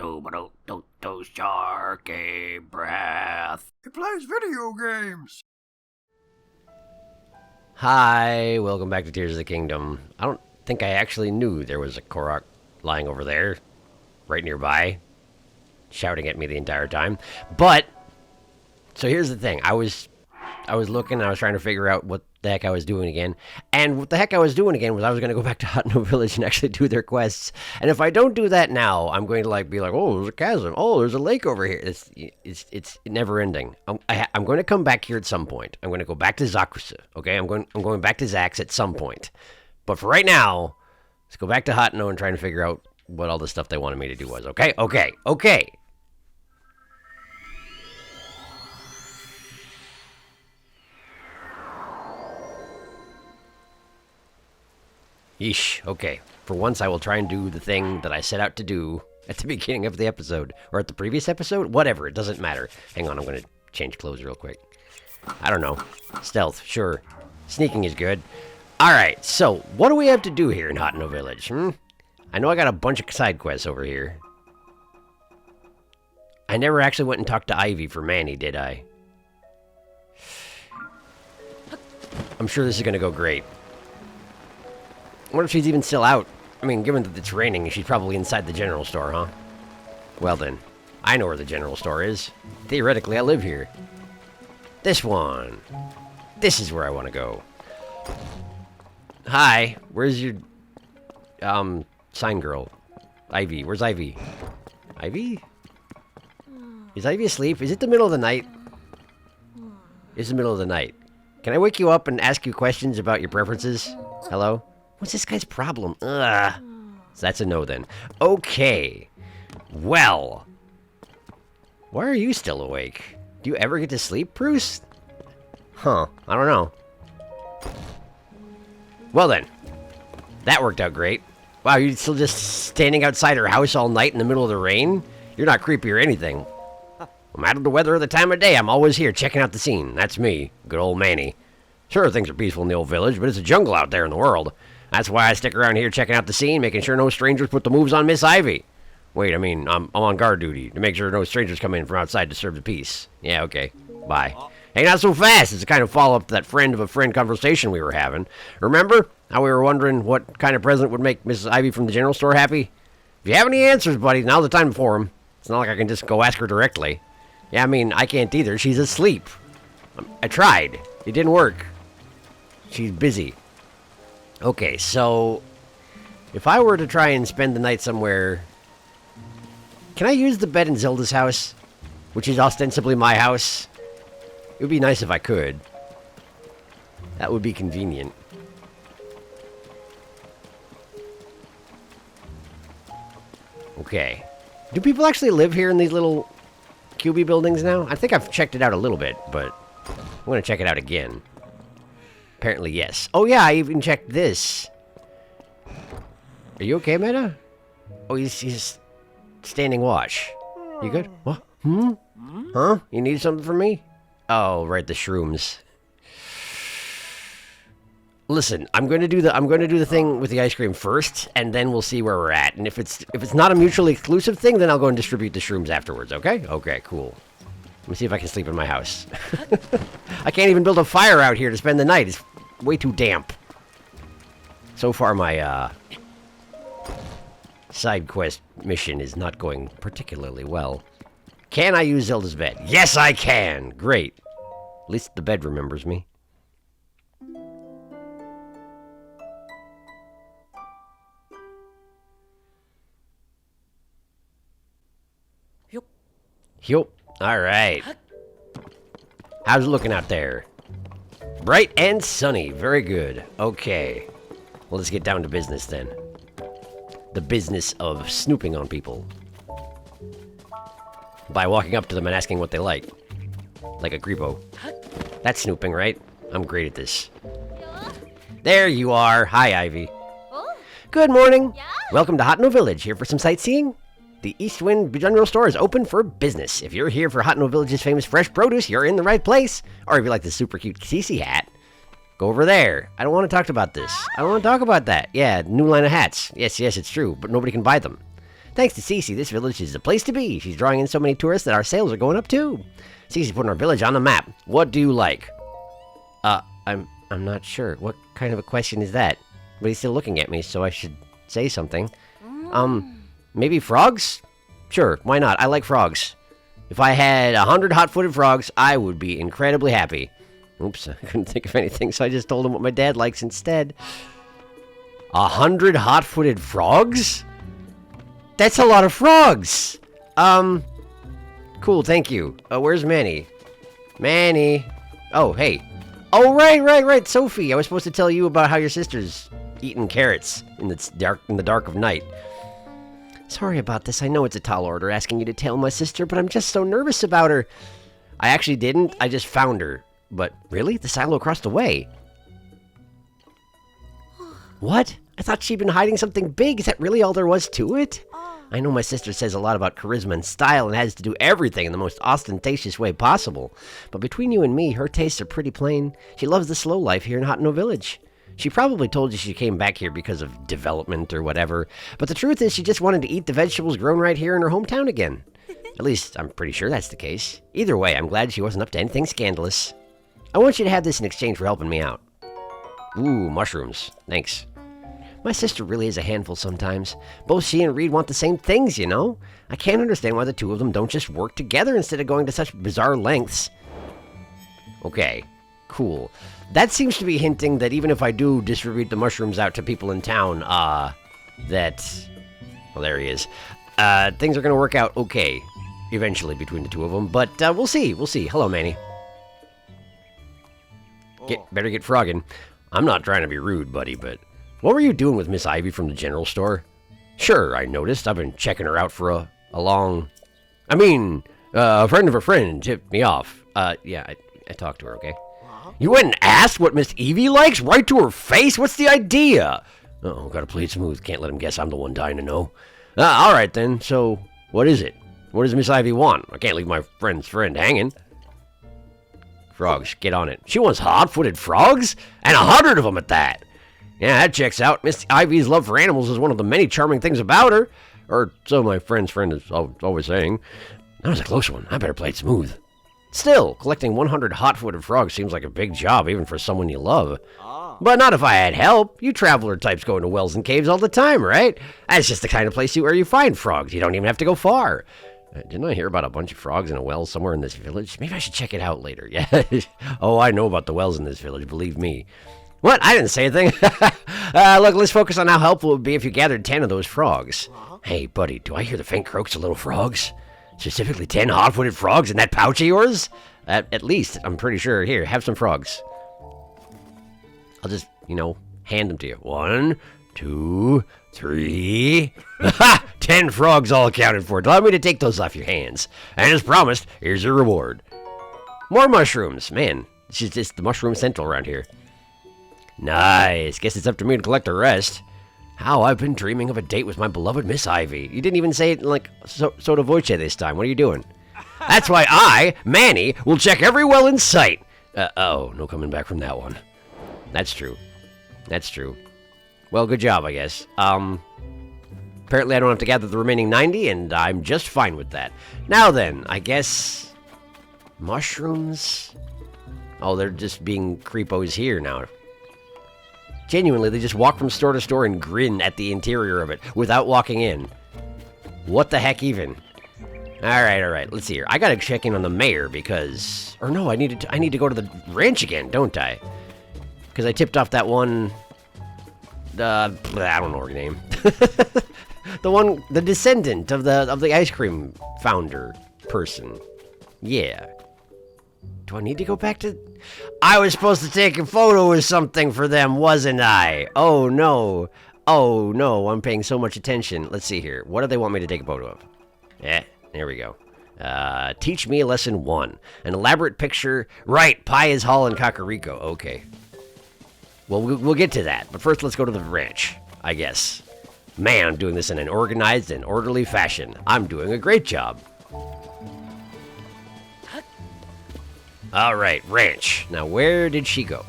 SharkyBreath. He plays video games. Hi, welcome back to Tears of the Kingdom. I don't think I actually knew there was a Korok lying over there, right nearby, shouting at me the entire time. But, so here's the thing. I was looking, I was trying to figure out what the heck I was doing again. And what the heck I was doing again was I was going to go back to Hot No Village and actually do their quests. And if I don't do that now, I'm going to be like, oh, there's a chasm. Oh, there's a lake over here. It's never ending. I'm going to come back here at some point. I'm going to go back to Zakusa. Okay, I'm going back to Zax at some point. But for right now, let's go back to Hot No and trying to figure out what all the stuff they wanted me to do was. Okay. Yeesh, okay. For once, I will try and do the thing that I set out to do at the beginning of the episode. Or at the previous episode? Whatever, it doesn't matter. Hang on, I'm going to change clothes real quick. I don't know. Stealth, sure. Sneaking is good. Alright, so, what do we have to do here in Hot No Village, I know I got a bunch of side quests over here. I never actually went and talked to Ivy for Manny, did I? I'm sure this is going to go great. I wonder if she's even still out. I mean, given that it's raining, she's probably inside the general store, huh? Well then, I know where the general store is. Theoretically, I live here. This one. This is where I want to go. Hi, where's your, sign girl? Ivy, where's Ivy? Ivy? Is Ivy asleep? Is it the middle of the night? It's the middle of the night. Can I wake you up and ask you questions about your preferences? Hello? What's this guy's problem? Ugh. So that's a no then. Okay. Well. Why are you still awake? Do you ever get to sleep, Bruce? Huh. I don't know. Well then. That worked out great. Wow, you're still just standing outside her house all night in the middle of the rain? You're not creepy or anything. No matter the weather or the time of day, I'm always here checking out the scene. That's me. Good old Manny. Sure, things are peaceful in the old village, but it's a jungle out there in the world. That's why I stick around here checking out the scene, making sure no strangers put the moves on Miss Ivy. Wait, I mean, I'm on guard duty to make sure no strangers come in from outside to disturb the peace. Yeah, okay. Bye. Hey, not so fast. It's a kind of follow-up to that friend of a friend conversation we were having. Remember how we were wondering what kind of present would make Mrs. Ivy from the general store happy? If you have any answers, buddy, now's the time for them. It's not like I can just go ask her directly. Yeah, I mean, I can't either. She's asleep. I tried. It didn't work. She's busy. Okay, so if I were to try and spend the night somewhere, can I use the bed in Zelda's house, which is ostensibly my house? It would be nice if I could. That would be convenient. Okay. Do people actually live here in these little cubey buildings now? I think I've checked it out a little bit, but I'm going to check it out again. Apparently, yes. Oh, yeah, I even checked this. Are you okay, Meta? Oh, he's standing watch. You good? What? Huh? You need something from me? Oh, right, the shrooms. Listen, I'm going to do the thing with the ice cream first, and then we'll see where we're at. And if it's not a mutually exclusive thing, then I'll go and distribute the shrooms afterwards, okay? Okay, cool. Let me see if I can sleep in my house. I can't even build a fire out here to spend the night. It's way too damp. So far, my, side quest mission is not going particularly well. Can I use Zelda's bed? Yes, I can! Great. At least the bed remembers me. Yup. Alright. How's it looking out there? Bright and sunny. Very good. Okay. Well, let's get down to business then. The business of snooping on people. By walking up to them and asking what they like. Like a creepo. That's snooping, right? I'm great at this. There you are. Hi, Ivy. Good morning. Welcome to Hot No Village. Here for some sightseeing? The Eastwind General Store is open for business. If you're here for Hot No Village's famous fresh produce, you're in the right place. Or if you like the super cute Cece hat, go over there. I don't want to talk about this. I don't want to talk about that. Yeah, new line of hats. Yes, it's true, but nobody can buy them. Thanks to Cece, this village is the place to be. She's drawing in so many tourists that our sales are going up too. Cece's putting our village on the map. What do you like? I'm not sure. What kind of a question is that? But he's still looking at me, so I should say something. Maybe frogs? Sure, why not? I like frogs. If I had 100 hot-footed frogs, I would be incredibly happy. Oops, I couldn't think of anything, so I just told him what my dad likes instead. 100 hot-footed frogs? That's a lot of frogs! Cool, thank you. Where's Manny? Manny! Oh, hey. Oh, right, Sophie! I was supposed to tell you about how your sister's eating carrots in the dark of night. Sorry about this, I know it's a tall order asking you to tell my sister, but I'm just so nervous about her. I actually didn't, I just found her. But, really? The silo across the way? What? I thought she'd been hiding something big. Is that really all there was to it? I know my sister says a lot about charisma and style and has to do everything in the most ostentatious way possible. But between you and me, her tastes are pretty plain. She loves the slow life here in Hotno Village. She probably told you she came back here because of development or whatever. But the truth is she just wanted to eat the vegetables grown right here in her hometown again. At least, I'm pretty sure that's the case. Either way, I'm glad she wasn't up to anything scandalous. I want you to have this in exchange for helping me out. Ooh, mushrooms. Thanks. My sister really is a handful sometimes. Both she and Reed want the same things, you know? I can't understand why the two of them don't just work together instead of going to such bizarre lengths. Okay, cool. That seems to be hinting that even if I do distribute the mushrooms out to people in town, that... Well, there he is. Things are gonna work out okay, eventually, between the two of them. But, we'll see. Hello, Manny. Better get frogging. I'm not trying to be rude, buddy, but... What were you doing with Miss Ivy from the general store? Sure, I noticed. I've been checking her out for a long... I mean, a friend of a friend tipped me off. Yeah, I talked to her, okay? You went and asked what Miss Evie likes? Right to her face? What's the idea? Uh-oh, gotta play it smooth. Can't let him guess I'm the one dying to know. Alright then, so, what is it? What does Miss Ivy want? I can't leave my friend's friend hanging. Frogs, get on it. She wants hot-footed frogs? And 100 of them at that! Yeah, that checks out. Miss Ivy's love for animals is one of the many charming things about her. Or so my friend's friend is always saying. That was a close one. I better play it smooth. Still, collecting 100 hot-footed frogs seems like a big job, even for someone you love. But not if I had help. You traveler types go into wells and caves all the time, right? That's just the kind of place where you find frogs. You don't even have to go far. Didn't I hear about a bunch of frogs in a well somewhere in this village? Maybe I should check it out later. Yeah. Oh, I know about the wells in this village, believe me. What? I didn't say anything. Look, let's focus on how helpful it would be if you gathered 10 of those frogs. Hey, buddy, do I hear the faint croaks of little frogs? Specifically 10 hot-footed frogs in that pouch of yours? At least, I'm pretty sure. Here, have some frogs. I'll just, hand them to you. 1, 2, 3... 10 frogs all accounted for. Allow me to take those off your hands. And as promised, here's your reward. More mushrooms. Man, it's just the mushroom central around here. Nice. Guess it's up to me to collect the rest. How I've been dreaming of a date with my beloved Miss Ivy. You didn't even say it like sotto voce this time. What are you doing? That's why I, Manny, will check every well in sight. Oh, no coming back from that one. That's true. Well, good job, I guess. Apparently I don't have to gather the remaining 90, and I'm just fine with that. Now then, I guess... mushrooms? Oh, they're just being creepos here now. Genuinely, they just walk from store to store and grin at the interior of it without walking in. What the heck even? Alright, let's see here. I gotta check in on the mayor because... Or no, I need to go to the ranch again, don't I? Because I tipped off that one... I don't know her name. The descendant of the ice cream founder person. Yeah. Do I need to go back to... I was supposed to take a photo or something for them, wasn't I? Oh, no. I'm paying so much attention. Let's see here. What do they want me to take a photo of? There we go. Teach me lesson 1. An elaborate picture. Right, pie is Hall in Kakariko. Okay. Well, we'll get to that. But first, let's go to the ranch, I guess. Man, I'm doing this in an organized and orderly fashion. I'm doing a great job. Alright, ranch. Now, where did she go?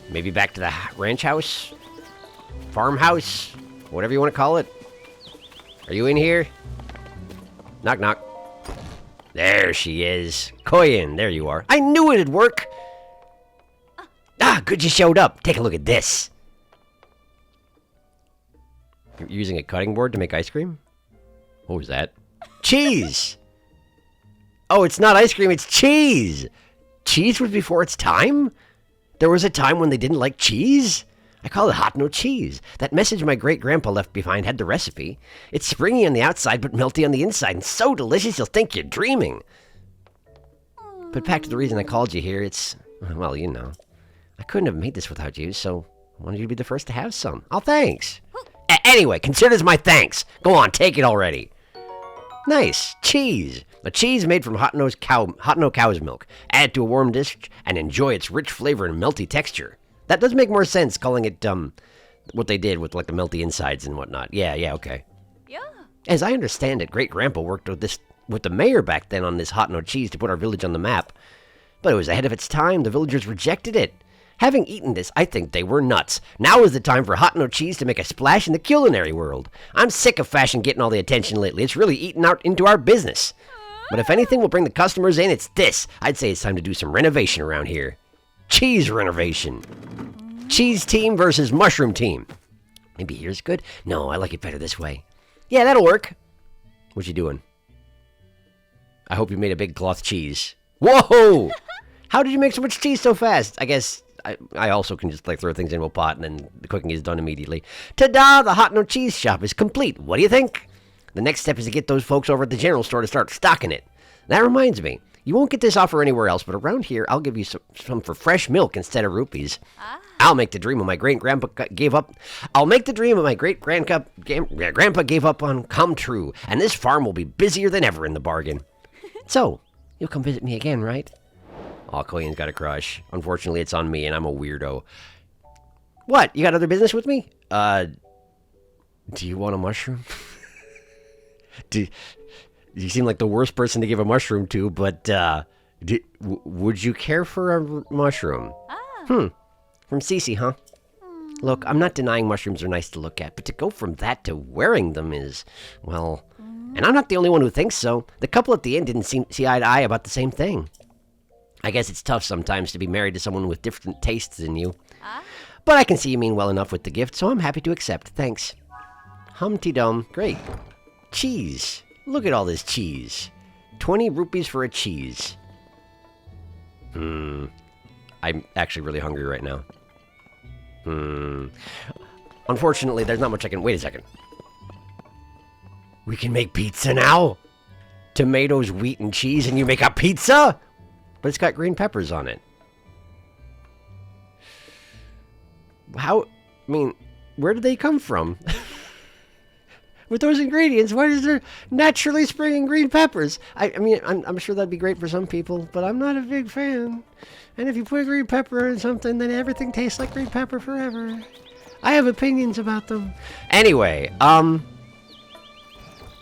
Maybe back to the ranch house? farmhouse, whatever you want to call it. Are you in here? Knock, knock. There she is. Koyin, there you are. I knew it'd work. Ah, good you showed up. Take a look at this. You're using a cutting board to make ice cream? What was that? Cheese! Oh, it's not ice cream, it's cheese! Cheese was before its time? There was a time when they didn't like cheese? I call it hot no cheese. That message my great-grandpa left behind had the recipe. It's springy on the outside but melty on the inside and so delicious you'll think you're dreaming. But back to the reason I called you here, it's... well, you know. I couldn't have made this without you, so I wanted you to be the first to have some. Oh, thanks. Anyway, consider this my thanks. Go on, take it already. Nice. Cheese. A cheese made from hot no cow's milk. Add it to a warm dish and enjoy its rich flavor and melty texture. That does make more sense calling it, what they did with, like, the melty insides and whatnot. Yeah, okay. Yeah. As I understand it, Great-Grandpa worked with the mayor back then on this hot no cheese to put our village on the map. But it was ahead of its time. The villagers rejected it. Having eaten this, I think they were nuts. Now is the time for hot no cheese to make a splash in the culinary world. I'm sick of fashion getting all the attention lately. It's really eating out into our business. But if anything will bring the customers in, it's this. I'd say it's time to do some renovation around here. Cheese renovation. Cheese team versus mushroom team. Maybe here's good? No, I like it better this way. Yeah, that'll work. What you doing? I hope you made a big cloth cheese. Whoa! How did you make so much cheese so fast? I guess I also can just, like, throw things into a pot and then the cooking is done immediately. Ta-da! The hot no cheese shop is complete. What do you think? The next step is to get those folks over at the general store to start stocking it. That reminds me. You won't get this offer anywhere else, but around here, I'll give you some for fresh milk instead of rupees. I'll make the dream of my great-grandpa gave up. I'll make the dream of my great-grandpa gave up on come true, and this farm will be busier than ever in the bargain. So, you'll come visit me again, right? Aw, Koyin's got a crush. Unfortunately, it's on me, and I'm a weirdo. What? You got other business with me? Do you want a mushroom? You seem like the worst person to give a mushroom to, but, would you care for a mushroom? From Cece, huh? Look, I'm not denying mushrooms are nice to look at, but to go from that to wearing them is, well... And I'm not the only one who thinks so. The couple at the end didn't see eye to eye about the same thing. I guess it's tough sometimes to be married to someone with different tastes than you. But I can see you mean well enough with the gift, so I'm happy to accept. Thanks. Humpty-dum. Great. Cheese. Look at all this cheese. 20 rupees for a cheese. I'm actually really hungry right now. Unfortunately, there's not much I can... Wait a second. We can make pizza now? Tomatoes, wheat, and cheese, and you make a pizza? But it's got green peppers on it. How... I mean, where did they come from? With those ingredients, why is there naturally springing green peppers? I mean, I'm sure that'd be great for some people, but I'm not a big fan. And if you put green pepper in something, then everything tastes like green pepper forever. I have opinions about them. Anyway,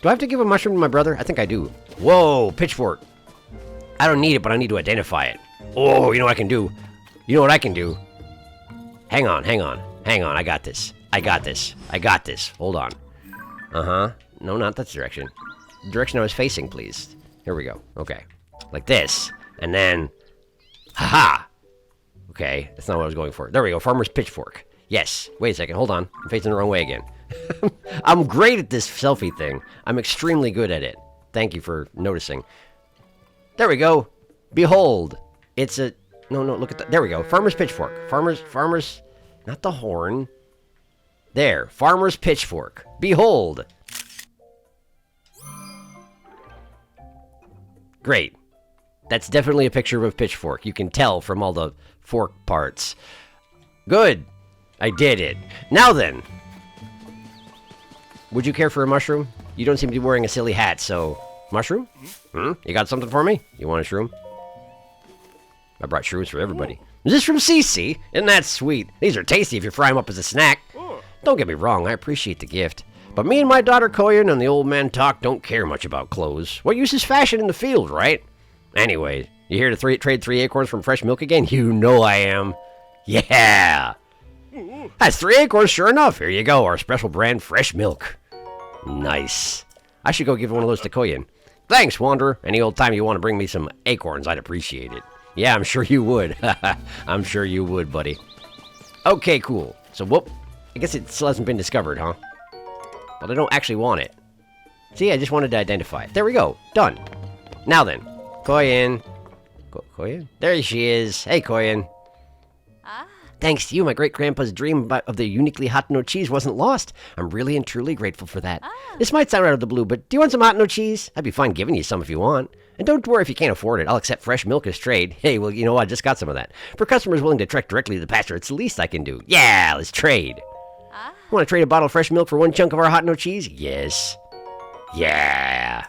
do I have to give a mushroom to my brother? I think I do. Whoa, pitchfork. I don't need it, but I need to identify it. Oh, you know what I can do? You know what I can do? Hang on. I got this. Hold on. No, not that direction. The direction I was facing, please. Here we go. Okay. Like this. And then... Haha! Okay, that's not what I was going for. There we go. Farmer's pitchfork. Yes. Wait a second. Hold on. I'm facing the wrong way again. I'm great at this selfie thing. I'm extremely good at it. Thank you for noticing. There we go. Behold. It's a... No, look at that. There we go. Farmer's pitchfork. Farmer's... Not the horn. There. Farmer's pitchfork. Behold. Great. That's definitely a picture of a pitchfork. You can tell from all the fork parts. Good. I did it. Now then. Would you care for a mushroom? You don't seem to be wearing a silly hat, so... Mushroom? You got something for me? You want a shroom? I brought shrooms for everybody. Is this from Cece? Isn't that sweet? These are tasty if you fry them up as a snack. Don't get me wrong, I appreciate the gift. But me and my daughter Koyin and the old man Talk don't care much about clothes. What use is fashion in the field, right? Anyway, you here to trade 3 acorns from fresh milk again? You know I am. Yeah! That's 3 acorns, sure enough. Here you go, our special brand fresh milk. Nice. I should go give one of those to Koyin. Thanks, Wanderer. Any old time you want to bring me some acorns, I'd appreciate it. Yeah, I'm sure you would. I'm sure you would, buddy. Okay, cool. So, whoop. I guess it still hasn't been discovered, huh? Well, I don't actually want it. See, I just wanted to identify it. There we go. Done. Now then. Koyin. Koyin? There she is. Hey, Koyin. Thanks to you, my great-grandpa's dream of the uniquely hot no cheese wasn't lost. I'm really and truly grateful for that. This might sound out of the blue, but do you want some hot no cheese? I'd be fine giving you some if you want. And don't worry if you can't afford it. I'll accept fresh milk as trade. Hey, well, you know what? I just got some of that. For customers willing to trek directly to the pasture, it's the least I can do. Yeah, let's trade. Want to trade a bottle of fresh milk for one chunk of our hot no cheese? Yes. Yeah.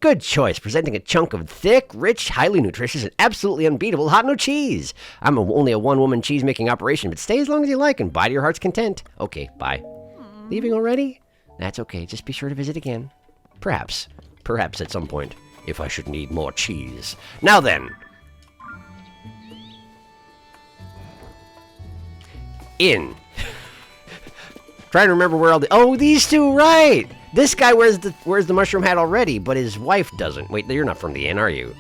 Good choice, presenting a chunk of thick, rich, highly nutritious, and absolutely unbeatable hot no cheese. I'm only a one-woman cheese-making operation, but stay as long as you like and buy to your heart's content. Okay, bye. Leaving already? That's okay, just be sure to visit again. Perhaps at some point, if I should need more cheese. Now then. In. Trying to remember where all the... Oh, these two, right! This guy wears the mushroom hat already, but his wife doesn't. Wait, you're not from the inn, are you?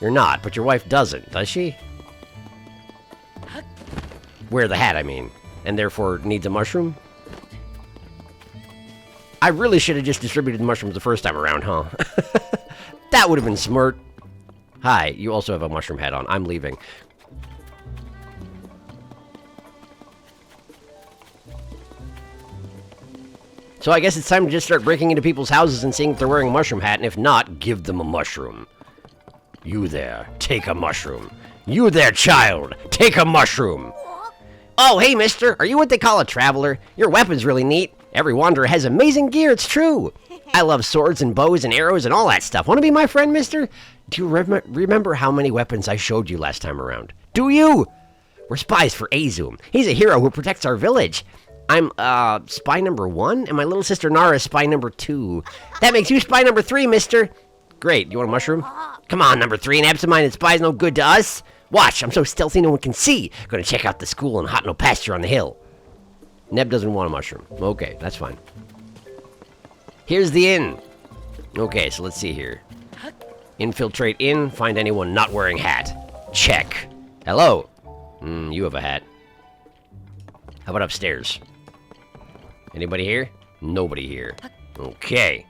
You're not, but your wife doesn't, does she? Wear the hat, I mean. And therefore needs a mushroom? I really should have just distributed the mushrooms the first time around, huh? That would have been smart. Hi, you also have a mushroom hat on. I'm leaving. So I guess it's time to just start breaking into people's houses and seeing if they're wearing a mushroom hat, and if not, give them a mushroom. You there, take a mushroom. You there, child, take a mushroom. Oh, hey, mister, are you what they call a traveler? Your weapon's really neat. Every wanderer has amazing gear, it's true. I love swords and bows and arrows and all that stuff. Want to be my friend, mister? Do you remember how many weapons I showed you last time around? Do you? We're spies for Azum. He's a hero who protects our village. I'm, spy number 1, and my little sister Nara is spy number 2. That makes you spy number 3, mister. Great, you want a mushroom? Come on, number 3, an absent-minded spy's no good to us. Watch, I'm so stealthy no one can see. Gonna check out the school and hot no pasture on the hill. Neb doesn't want a mushroom. Okay, that's fine. Here's the inn. Okay, so let's see here. Infiltrate inn, find anyone not wearing hat. Check. Hello. You have a hat. How about upstairs? Anybody here? Nobody here. Okay.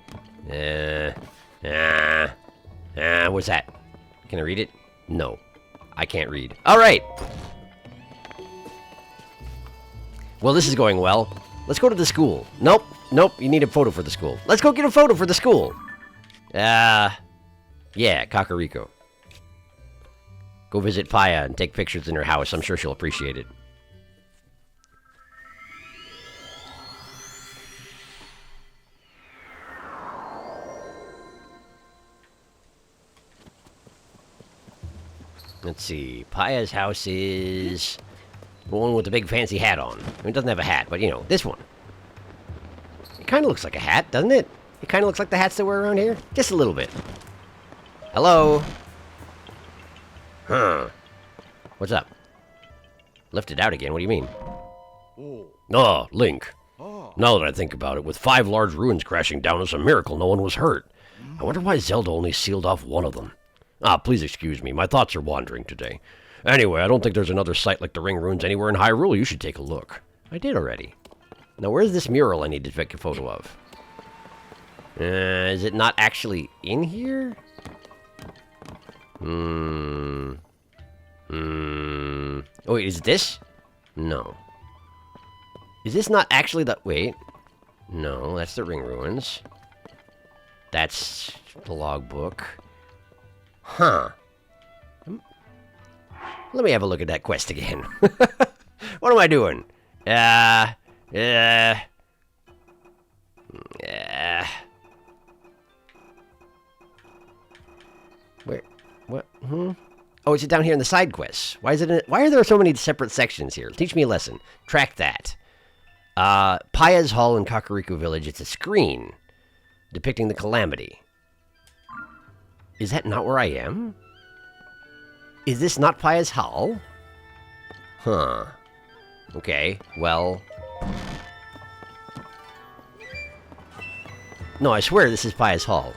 What's that? Can I read it? No. I can't read. Alright. Well, this is going well. Let's go to the school. Nope. You need a photo for the school. Let's go get a photo for the school. Yeah, Kakariko. Go visit Paya and take pictures in her house. I'm sure she'll appreciate it. Let's see. Paya's house is the one with the big fancy hat on. I mean, it doesn't have a hat, but you know, this one. It kind of looks like a hat, doesn't it? It kind of looks like the hats that wear around here. Just a little bit. Hello? Huh. What's up? Left it out again. What do you mean? Oh, Link. Now that I think about it, with 5 large ruins crashing down, it's a miracle no one was hurt. I wonder why Zelda only sealed off one of them. Please excuse me. My thoughts are wandering today. Anyway, I don't think there's another site like the Ring Ruins anywhere in Hyrule. You should take a look. I did already. Now, where's this mural I need to take a photo of? Is it not actually in here? Oh, wait, is this? No. Is this not actually the... Wait. No, that's the Ring Ruins. That's the logbook. Huh. Let me have a look at that quest again. What am I doing? Where? What? Oh, it's down here in the side quests. Why are there so many separate sections here? Teach me a lesson. Track that. Paya's Hall in Kakariko Village. It's a screen depicting the calamity. Is that not where I am? Is this not Paya's Hall? Huh. Okay, well... No, I swear this is Pious Hall.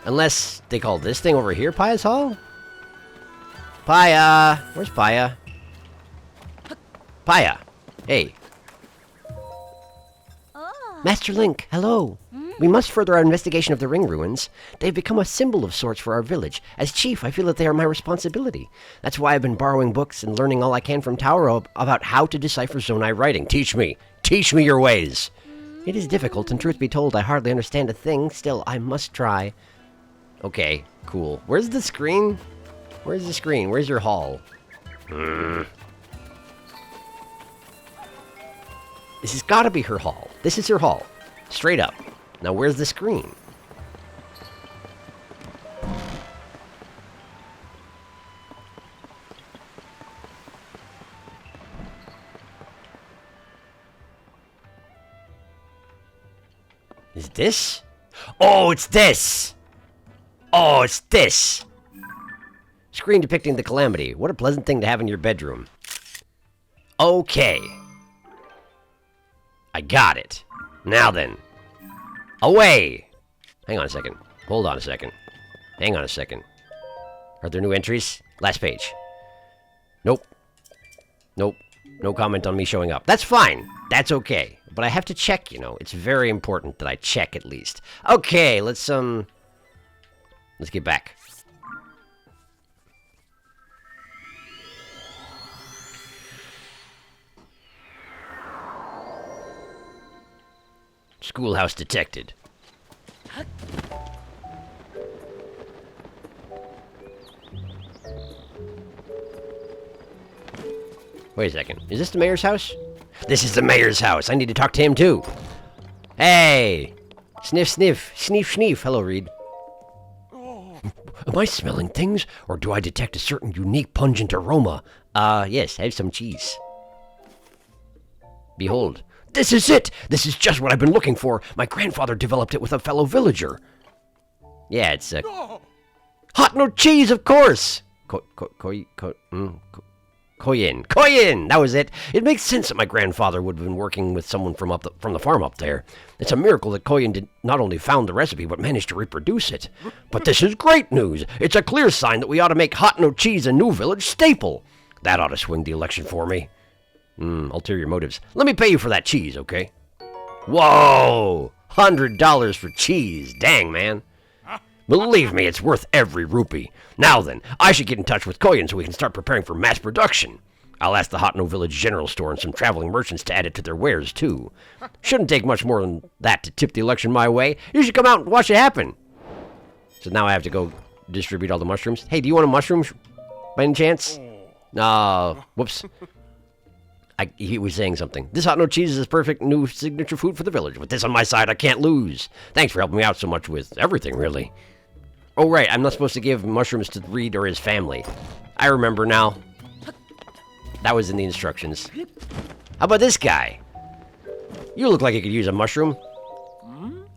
Unless they call this thing over here Pious Hall? Paya! Where's Paya? Paya! Hey. Master Link, hello. We must further our investigation of the ring ruins. They've become a symbol of sorts for our village. As chief, I feel that they are my responsibility. That's why I've been borrowing books and learning all I can from Tauro about how to decipher Zonai writing. Teach me! Teach me your ways! It is difficult, and truth be told, I hardly understand a thing. Still, I must try. Okay, cool. Where's the screen? Where's the screen? Where's your hall? This has got to be her hall. This is her hall. Straight up. Now, where's the screen? Is this? Oh, it's this! Oh, it's this! Screen depicting the calamity. What a pleasant thing to have in your bedroom. Okay. I got it. Now then. Away! Hang on a second. Hold on a second. Hang on a second. Are there new entries? Last page. Nope. Nope. No comment on me showing up. That's fine. That's okay. But I have to check, you know. It's very important that I check at least. Okay, let's get back. Schoolhouse detected. Wait a second. Is this the mayor's house? This is the mayor's house. I need to talk to him too. Hey! Sniff, sniff. Sneef, sneef. Hello, Reed. Am I smelling things, or do I detect a certain unique pungent aroma? Yes, have some cheese. Behold. This is it! This is just what I've been looking for. My grandfather developed it with a fellow villager. Yeah, it's hot no cheese, of course! Koyin! That was it! It makes sense that my grandfather would have been working with someone from the farm up there. It's a miracle that Koyin not only found the recipe, but managed to reproduce it. But this is great news! It's a clear sign that we ought to make hot no cheese a new village staple. That ought to swing the election for me. Ulterior motives. Let me pay you for that cheese, okay? Whoa! $100 for cheese. Dang, man. Believe me, it's worth every rupee. Now then, I should get in touch with Koyin so we can start preparing for mass production. I'll ask the Hotno Village General Store and some traveling merchants to add it to their wares, too. Shouldn't take much more than that to tip the election my way. You should come out and watch it happen. So now I have to go distribute all the mushrooms. Hey, do you want a mushroom by any chance? Whoops. He was saying something. This hot no cheese is perfect new signature food for the village. With this on my side, I can't lose. Thanks for helping me out so much with everything, really. Oh, right. I'm not supposed to give mushrooms to Reed or his family. I remember now. That was in the instructions. How about this guy? You look like you could use a mushroom.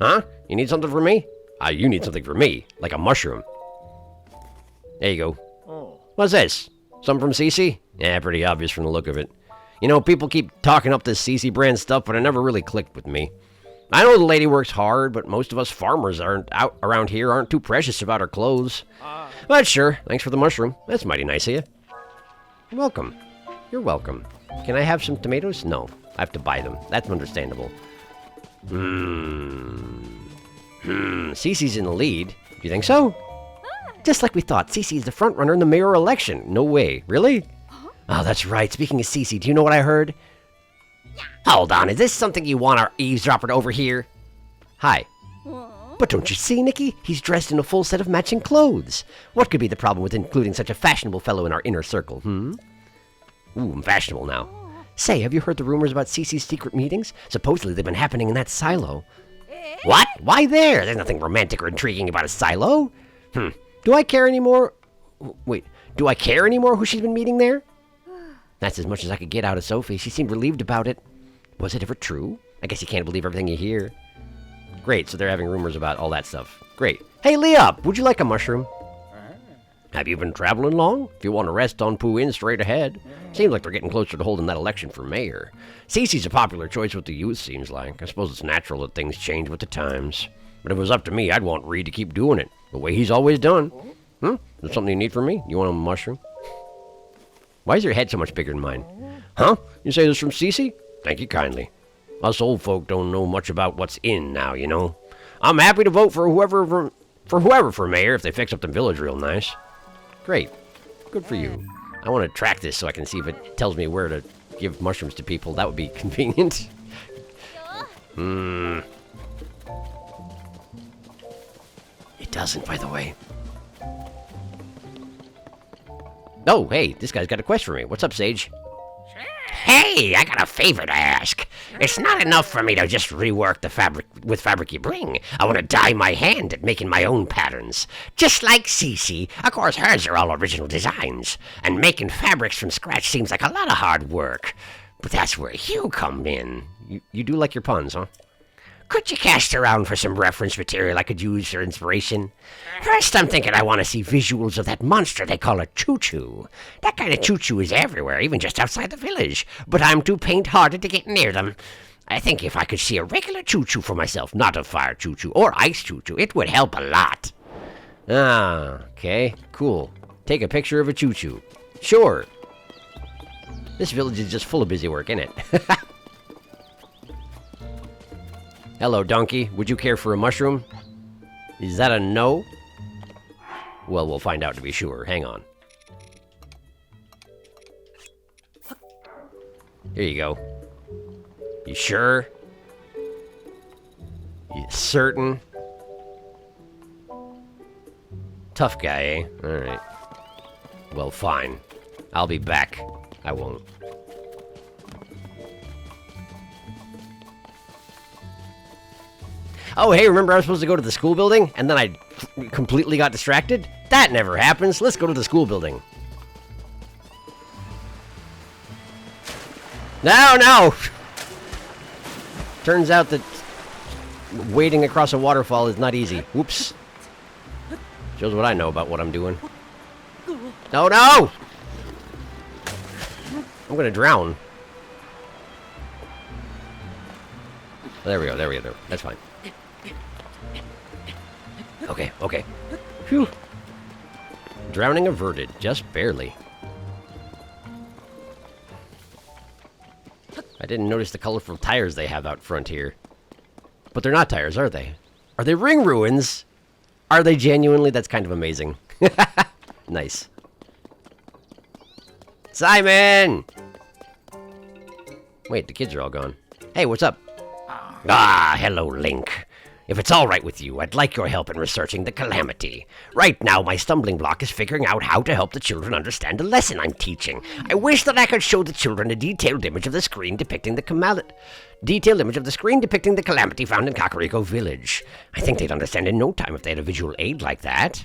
Huh? You need something from me? You need something from me. Like a mushroom. There you go. What's this? Something from Cece? Yeah, pretty obvious from the look of it. You know, people keep talking up this CC brand stuff, but it never really clicked with me. I know the lady works hard, but most of us farmers around here aren't too precious about our clothes. But sure, thanks for the mushroom. That's mighty nice of you. You're welcome. You're welcome. Can I have some tomatoes? No, I have to buy them. That's understandable. Cece's in the lead. Do you think so? Just like we thought, Cece is the front runner in the mayor election. No way. Really? Oh, that's right. Speaking of Cece, do you know what I heard? Hold on, is this something you want our eavesdropper to overhear? Hi. But don't you see, Nikki? He's dressed in a full set of matching clothes. What could be the problem with including such a fashionable fellow in our inner circle, Ooh, I'm fashionable now. Say, have you heard the rumors about Cece's secret meetings? Supposedly they've been happening in that silo. What? Why there? There's nothing romantic or intriguing about a silo. Do I care anymore? Wait, do I care anymore who she's been meeting there? That's as much as I could get out of Sophie. She seemed relieved about it. Was it ever true? I guess you can't believe everything you hear. Great, so they're having rumors about all that stuff. Great. Hey, Leop, would you like a mushroom? Have you been traveling long? If you want to rest on Pooh Inn, straight ahead. Seems like they're getting closer to holding that election for mayor. Cece's a popular choice with the youth, seems like. I suppose it's natural that things change with the times. But if it was up to me, I'd want Reed to keep doing it, the way he's always done. Is there something you need from me? You want a mushroom? Why is your head so much bigger than mine? Huh? You say this from Cece? Thank you kindly. Us old folk don't know much about what's in now, you know. I'm happy to vote for whoever for mayor if they fix up the village real nice. Great. Good for you. I want to track this so I can see if it tells me where to give mushrooms to people. That would be convenient. It doesn't, by the way. Oh, hey, this guy's got a quest for me. What's up, Sage? Hey, I got a favor to ask. It's not enough for me to just rework the fabric with fabric you bring. I want to dye my hand at making my own patterns. Just like Cece. Of course, hers are all original designs. And making fabrics from scratch seems like a lot of hard work. But that's where you come in. You do like your puns, huh? Could you cast around for some reference material I could use for inspiration? First, I'm thinking I want to see visuals of that monster they call a choo-choo. That kind of choo-choo is everywhere, even just outside the village. But I'm too paint-hearted to get near them. I think if I could see a regular choo-choo for myself, not a fire choo-choo or ice choo-choo, it would help a lot. Ah, okay, cool. Take a picture of a choo-choo. Sure. This village is just full of busy work, isn't it? Hello, donkey. Would you care for a mushroom? Is that a no? Well, we'll find out to be sure. Hang on. Here you go. You sure? You certain? Tough guy, eh? Alright. Well, fine. I'll be back. I won't. Oh, hey, remember I was supposed to go to the school building? And then I completely got distracted? That never happens. Let's go to the school building. No! Turns out that wading across a waterfall is not easy. Whoops. Shows what I know about what I'm doing. Oh, no! I'm gonna drown. There we go. That's fine. Okay. Phew. Drowning averted, just barely. I didn't notice the colorful tires they have out front here. But they're not tires, are they? Are they ring ruins? Are they genuinely? That's kind of amazing. Nice. Simon! Wait, the kids are all gone. Hey, what's up? Ah, hello, Link. If it's all right with you, I'd like your help in researching the calamity. Right now, my stumbling block is figuring out how to help the children understand the lesson I'm teaching. I wish that I could show the children a detailed image of the screen depicting the calamity found in Kakariko Village. I think they'd understand in no time if they had a visual aid like that.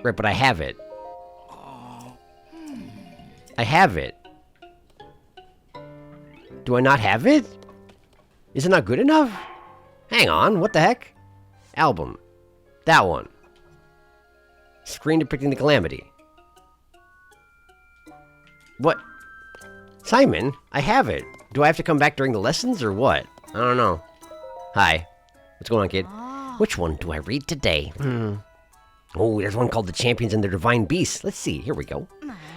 Right, but I have it. I have it. Do I not have it? Is it not good enough? Hang on, what the heck? Album. That one. Screen depicting the calamity. What? Simon, I have it. Do I have to come back during the lessons or what? I don't know. Hi. What's going on, kid? Which one do I read today? Oh, there's one called The Champions and Their Divine Beasts. Let's see, here we go.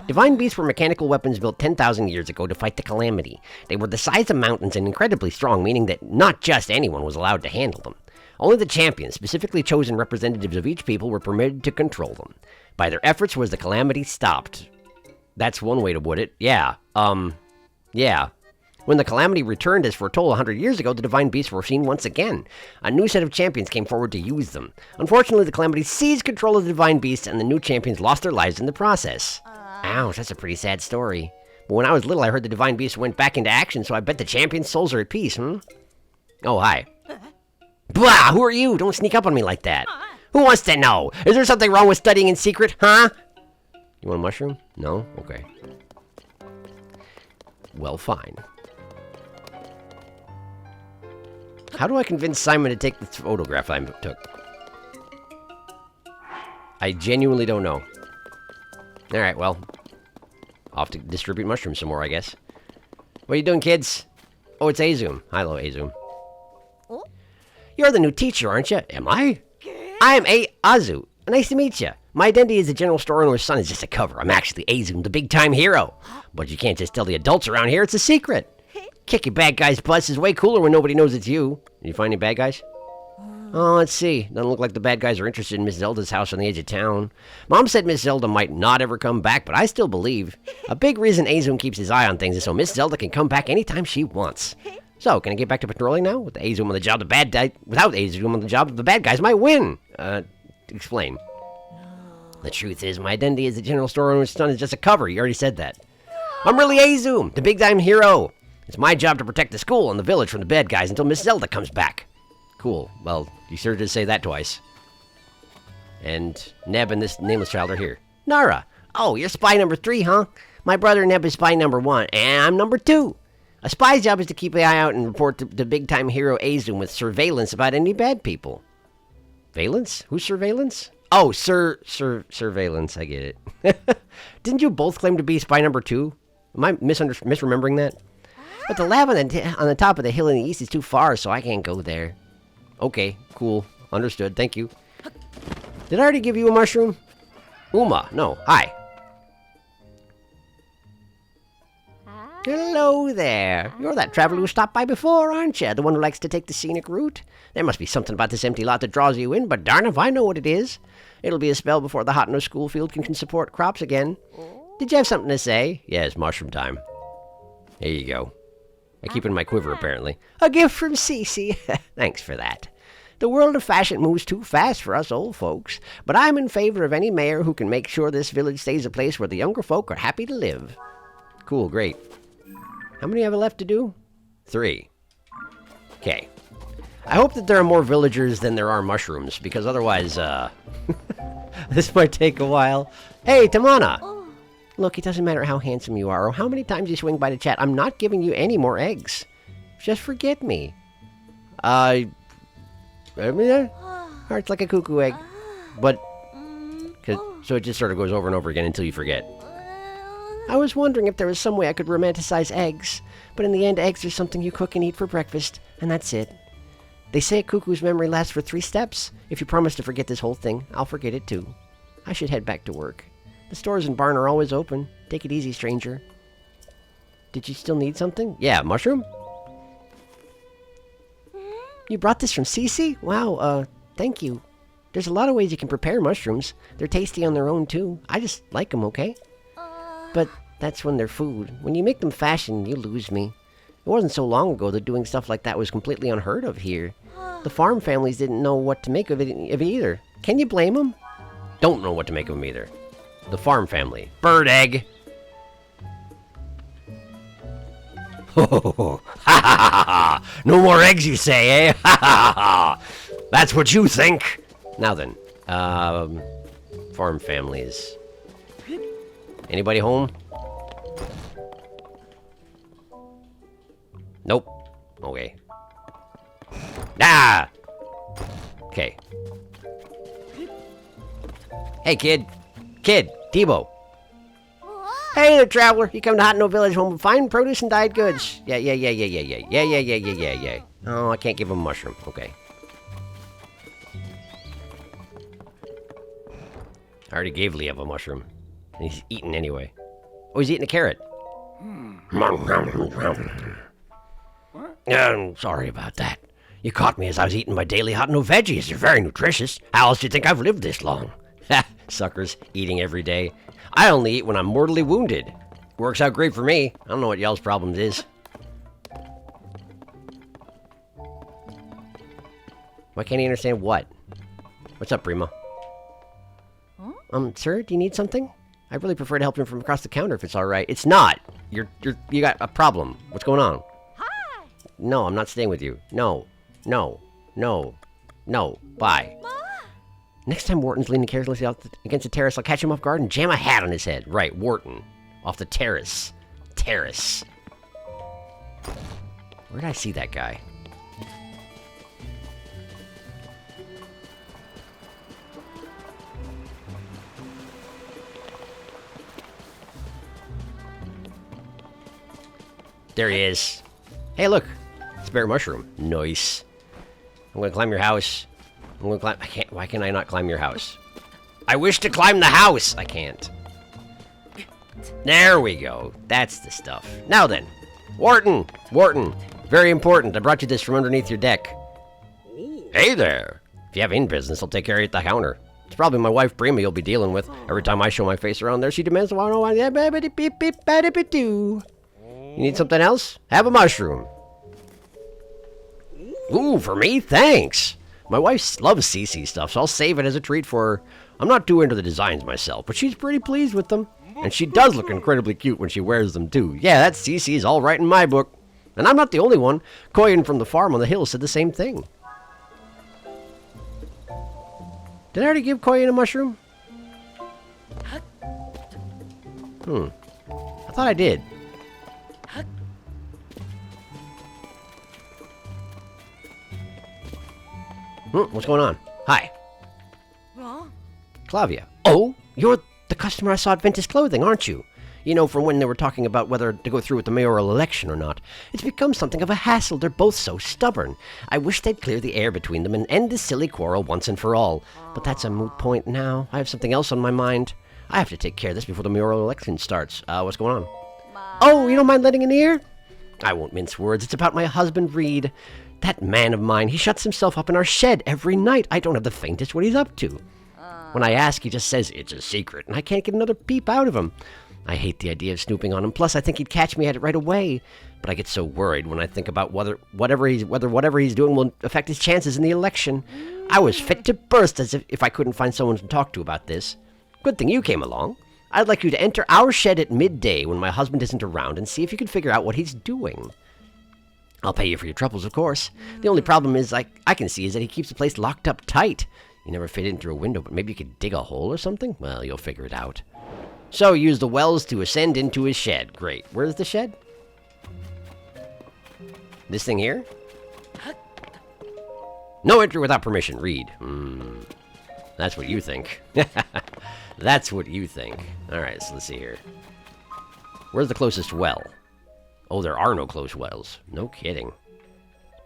Divine beasts were mechanical weapons built 10,000 years ago to fight the calamity. They were the size of mountains and incredibly strong, meaning that not just anyone was allowed to handle them. Only the champions, specifically chosen representatives of each people, were permitted to control them. By their efforts was the calamity stopped. That's one way to put it. Yeah. When the calamity returned as foretold 100 years ago, the divine beasts were seen once again. A new set of champions came forward to use them. Unfortunately, the calamity seized control of the divine beasts, and the new champions lost their lives in the process. Ouch, that's a pretty sad story. But when I was little, I heard the divine beasts went back into action, so I bet the champions' souls are at peace, Oh, hi. Blah! Who are you? Don't sneak up on me like that. Who wants to know? Is there something wrong with studying in secret, huh? You want a mushroom? No? Okay. Well, fine. How do I convince Simon to take the photograph I took? I genuinely don't know. Alright, well. Off to distribute mushrooms some more, I guess. What are you doing, kids? Oh, it's Azum. Hello, Azum. You're the new teacher, aren't you? Am I? I'm Azu. Nice to meet you. My identity as the general store owner's son is just a cover. I'm actually Azum, the big-time hero. But you can't just tell the adults around here. It's a secret. Kicking bad guys' butts is way cooler when nobody knows it's you. Did you find any bad guys? Oh, let's see. Doesn't look like the bad guys are interested in Miss Zelda's house on the edge of town. Mom said Miss Zelda might not ever come back, but I still believe. A big reason Azum keeps his eye on things is so Miss Zelda can come back anytime she wants. So, can I get back to patrolling now? With the Azum on the job, without Azum on the job, the bad guys might win. Explain. The truth is, my identity as the general store owner's son is just a cover. You already said that. I'm really Azum, the big-time hero. It's my job to protect the school and the village from the bad guys until Miss Zelda comes back. Cool. Well, you sure did say that twice. And Neb and this nameless child are here. Nara. Oh, you're spy number 3, huh? My brother Neb is spy number 1, and I'm number 2. A spy's job is to keep an eye out and report to the big-time hero Azum with surveillance about any bad people. Valence? Who's surveillance? Oh, surveillance. I get it. Didn't you both claim to be spy number 2? Am I misremembering that? But the lab on the top of the hill in the east is too far, so I can't go there. Okay, cool. Understood. Thank you. Did I already give you a mushroom? Uma. No. Hi. Hello there. You're that traveler who stopped by before, aren't you? The one who likes to take the scenic route? There must be something about this empty lot that draws you in, but darn if I know what it is. It'll be a spell before the hot no school field can support crops again. Did you have something to say? Yes, mushroom time. Here you go. I keep it in my quiver, apparently. A gift from Cece. Thanks for that. The world of fashion moves too fast for us old folks, but I'm in favor of any mayor who can make sure this village stays a place where the younger folk are happy to live. Cool, great. How many have I left to do? 3. Okay. I hope that there are more villagers than there are mushrooms, because otherwise, this might take a while. Hey, Tamana! Look, it doesn't matter how handsome you are or how many times you swing by to chat. I'm not giving you any more eggs. Just forget me. Heart's like a cuckoo egg. But, so it just sort of goes over and over again until you forget. I was wondering if there was some way I could romanticize eggs. But in the end, eggs are something you cook and eat for breakfast. And that's it. They say a cuckoo's memory lasts for 3 steps. If you promise to forget this whole thing, I'll forget it too. I should head back to work. The stores and barn are always open. Take it easy, stranger. Did you still need something? Yeah, mushroom? You brought this from Cece? Wow, thank you. There's a lot of ways you can prepare mushrooms. They're tasty on their own, too. I just like them, okay? But that's when they're food. When you make them fashion, you lose me. It wasn't so long ago that doing stuff like that was completely unheard of here. The farm families didn't know what to make of it either. Can you blame them? Don't know what to make of them either. The farm family. Bird egg. Oh, ha ha ha! No more eggs, you say, eh? Ha ha ha! That's what you think. Now then, farm families. Anybody home? Nope. Okay. Ah! Okay. Hey, kid. Kid, Tebow. Hey there, traveler. You come to Hot No Village home with fine produce and dyed goods. Yeah. Oh, I can't give him a mushroom. Okay. I already gave Liev a mushroom. And he's eating anyway. Oh, he's eating a carrot. Sorry about that. You caught me as I was eating my daily Hot No veggies. They're very nutritious. How else do you think I've lived this long? Ha! Suckers, eating every day. I only eat when I'm mortally wounded. Works out great for me. I don't know what y'all's problem is. Why can't he understand what? What's up, Prima? Sir, do you need something? I'd really prefer to help him from across the counter if it's alright. It's not! You got a problem. What's going on? Hi! No, I'm not staying with you. No. Bye. Next time Wharton's leaning carelessly out against the terrace, I'll catch him off guard and jam a hat on his head. Right, Wharton. Off the terrace. Terrace. Where did I see that guy? There he is. Hey, look. Spare mushroom. Nice. I'm gonna climb your house. I'm gonna climb. I can't. Why can I not climb your house? I wish to climb the house. I can't. There we go. That's the stuff. Now then. Wharton. Wharton. Very important. I brought you this from underneath your deck. Hey there. If you have any business, I'll take care of you at the counter. It's probably my wife, Brima, you'll be dealing with. Every time I show my face around there, she demands, you need something else? Have a mushroom. Ooh, for me? Thanks. My wife loves CC stuff, so I'll save it as a treat for her. I'm not too into the designs myself, but she's pretty pleased with them. And she does look incredibly cute when she wears them, too. Yeah, that CC is all right in my book. And I'm not the only one. Koyan from the farm on the hill said the same thing. Did I already give Koyan a mushroom? I thought I did. What's going on? Hi. Clavia. Oh, you're the customer I saw at Ventus Clothing, aren't you? You know, from when they were talking about whether to go through with the mayoral election or not. It's become something of a hassle. They're both so stubborn. I wish they'd clear the air between them and end this silly quarrel once and for all. But that's a moot point now. I have something else on my mind. I have to take care of this before the mayoral election starts. What's going on? Oh, you don't mind letting in ear? I won't mince words. It's about my husband, Reed. That man of mine, he shuts himself up in our shed every night. I don't have the faintest what he's up to. When I ask, he just says it's a secret, and I can't get another peep out of him. I hate the idea of snooping on him. Plus, I think he'd catch me at it right away. But I get so worried when I think about whether whatever he's doing will affect his chances in the election. I was fit to burst as if I couldn't find someone to talk to about this. Good thing you came along. I'd like you to enter our shed at midday when my husband isn't around and see if you can figure out what he's doing. I'll pay you for your troubles, of course. The only problem is I can see is that he keeps the place locked up tight. You never fit in through a window, but maybe you could dig a hole or something? Well, you'll figure it out. So, use the wells to ascend into his shed. Great. Where's the shed? This thing here? No entry without permission. Read. That's what you think. That's what you think. Alright, so let's see here. Where's the closest well? Oh, there are no close wells. No kidding.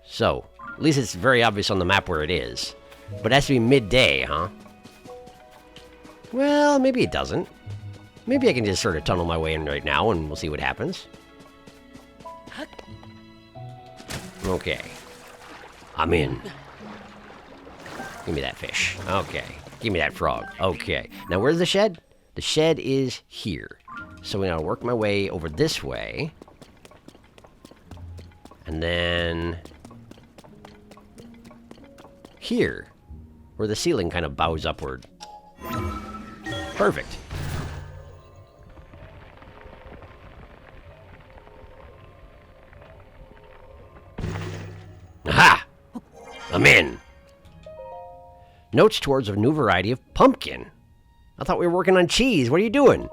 So, at least it's very obvious on the map where it is. But it has to be midday, huh? Well, maybe it doesn't. Maybe I can just sort of tunnel my way in right now and we'll see what happens. Okay. I'm in. Give me that fish. Okay. Give me that frog. Okay. Now, where's the shed? The shed is here. So we gotta work my way over this way. And then... here. Where the ceiling kind of bows upward. Perfect. Aha! I'm in. Notes towards a new variety of pumpkin. I thought we were working on cheese. What are you doing?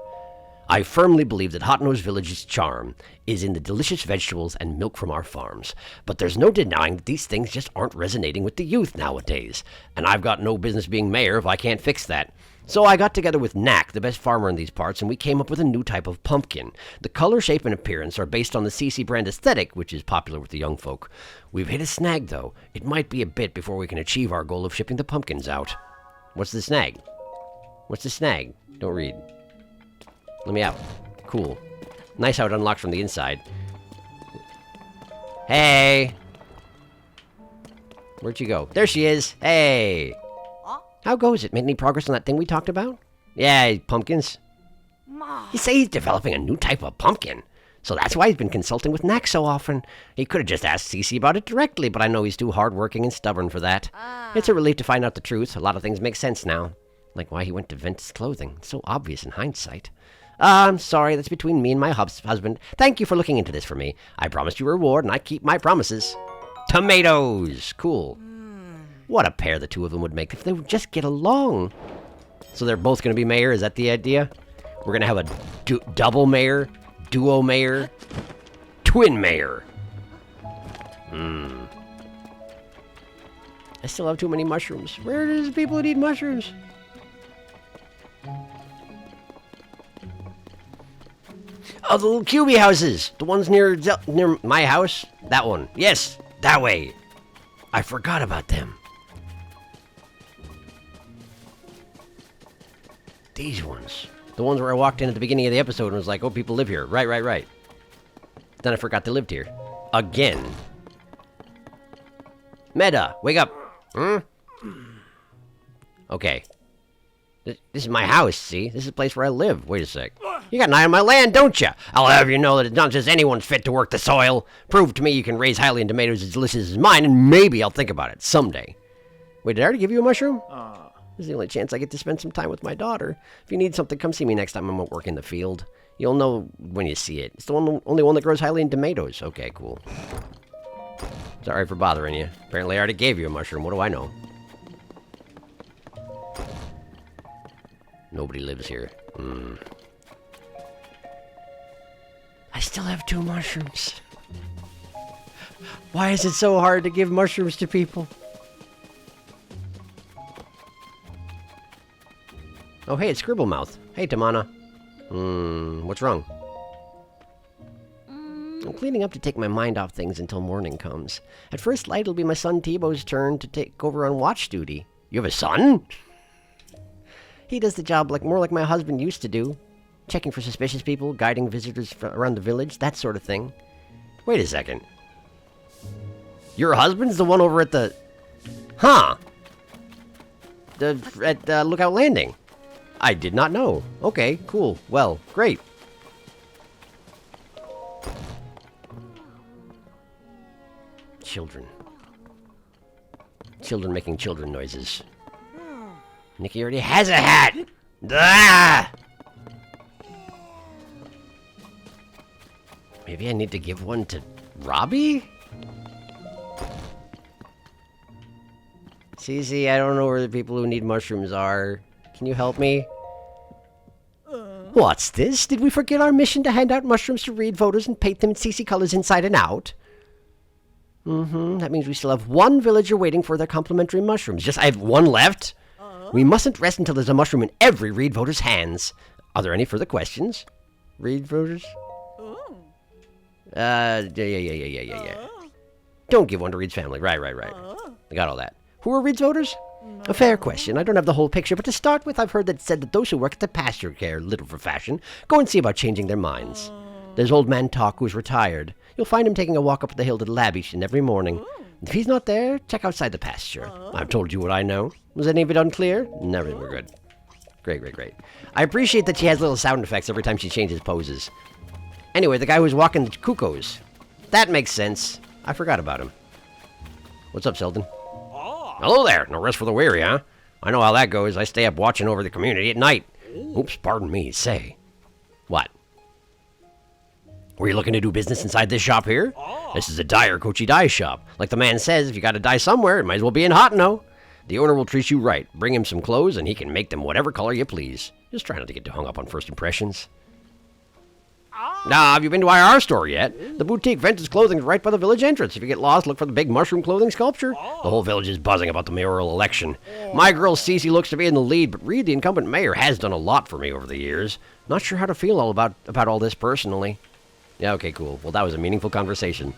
I firmly believe that Hot Nose Village's charm is in the delicious vegetables and milk from our farms. But there's no denying that these things just aren't resonating with the youth nowadays. And I've got no business being mayor if I can't fix that. So I got together with Knack, the best farmer in these parts, and we came up with a new type of pumpkin. The color, shape, and appearance are based on the CC brand aesthetic, which is popular with the young folk. We've hit a snag, though. It might be a bit before we can achieve our goal of shipping the pumpkins out. What's the snag? What's the snag? Don't read. Let me out. Cool. Nice how it unlocked from the inside. Hey! Where'd you go? There she is! Hey! How goes it? Made any progress on that thing we talked about? Yeah, pumpkins. You say he's developing a new type of pumpkin. So that's why he's been consulting with Knack so often. He could have just asked CC about it directly, but I know he's too hardworking and stubborn for that. It's a relief to find out the truth. A lot of things make sense now. Like why he went to Ventus Clothing. It's so obvious in hindsight. I'm sorry, that's between me and my husband. Thank you for looking into this for me. I promised you a reward, and I keep my promises. Tomatoes! Cool. What a pair the two of them would make if they would just get along. So they're both going to be mayor? Is that the idea? We're going to have a double mayor, duo mayor, twin mayor. I still have too many mushrooms. Where are the people who need mushrooms? Oh, the little cubey houses. The ones near my house. That one. Yes, that way. I forgot about them. These ones. The ones where I walked in at the beginning of the episode and was like, oh, people live here. Right. Then I forgot they lived here. Again. Meta, wake up. Okay. This is my house, see? This is the place where I live. Wait a sec. You got an eye on my land, don't you? I'll have you know that it's not just anyone's fit to work the soil. Prove to me you can raise Hylian tomatoes as delicious as mine, and maybe I'll think about it someday. Wait, did I already give you a mushroom? This is the only chance I get to spend some time with my daughter. If you need something, come see me next time I'm at work in the field. You'll know when you see it. It's the only one that grows Hylian tomatoes. Okay, cool. Sorry for bothering you. Apparently I already gave you a mushroom. What do I know? Nobody lives here. I still have 2 mushrooms. Why is it so hard to give mushrooms to people? Oh, hey, it's Scribblemouth. Hey, Tamana. What's wrong? I'm cleaning up to take my mind off things until morning comes. At first light, it'll be my son Tebow's turn to take over on watch duty. You have a son? He does the job more like my husband used to do. Checking for suspicious people, guiding visitors around the village, that sort of thing. Wait a second. Your husband's the one over at the... Huh. At Lookout Landing. I did not know. Okay, cool. Well, great. Children. Children making children noises. Nikki already has a hat! Ah! Maybe I need to give one to Robbie? Cece, I don't know where the people who need mushrooms are. Can you help me? What's this? Did we forget our mission to hand out mushrooms to read voters and paint them in CC colors inside and out? That means we still have 1 villager waiting for their complimentary mushrooms. I have 1 left? We mustn't rest until there's a mushroom in every read voter's hands. Are there any further questions? Read voters? Yeah. Don't give one to Reed's family. Right. I got all that. Who are Reed's voters? A fair question. I don't have the whole picture, but to start with, I've heard that said that those who work at the pasture care little for fashion go and see about changing their minds. There's old man Talk, who's retired. You'll find him taking a walk up the hill to the lab each and every morning. If he's not there, check outside the pasture. I've told you what I know. Was any of it unclear? No, we're good. Great. I appreciate that she has little sound effects every time she changes poses. Anyway, the guy who's walking the cuckoos. That makes sense. I forgot about him. What's up, Selden? Hello there. No rest for the weary, huh? I know how that goes. I stay up watching over the community at night. Oops, pardon me. Say. What? Were you looking to do business inside this shop here? This is a dyer Kochi dye shop. Like the man says, if you gotta dye somewhere, it might as well be in Hotno. The owner will treat you right. Bring him some clothes and he can make them whatever color you please. Just try not to get too hung up on first impressions. Now, have you been to IR store yet? The boutique Ventus Clothing is right by the village entrance. If you get lost, look for the big mushroom clothing sculpture. The whole village is buzzing about the mayoral election. My girl Cece looks to be in the lead, but Reed, the incumbent mayor, has done a lot for me over the years. Not sure how to feel about all this personally. Yeah, okay, cool. Well, that was a meaningful conversation.